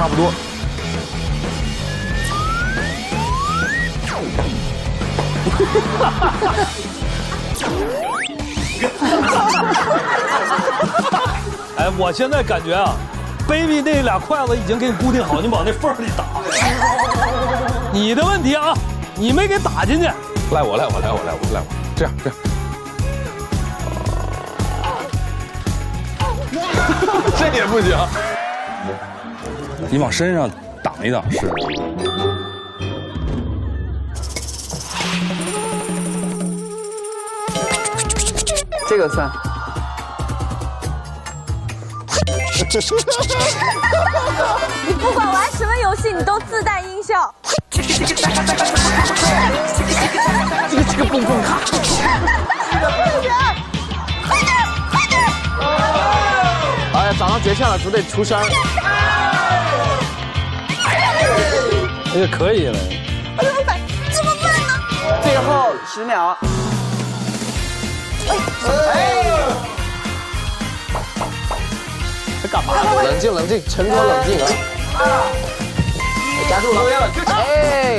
差不多。哎，我现在感觉啊 ，baby 那俩筷子已经给你固定好，你往那缝里打。你的问题啊，你没给打进去。赖我，这样。这也不行。你往身上挡一挡是。这个算。你不管玩什么游戏，你都自带音效。这个蹦蹦卡。哎呀，找到诀窍了，只得出声。哎呀，可以了。哎呦，怎么办呢？最后10秒。这干嘛？冷静，沉着冷静啊！加速了。哎。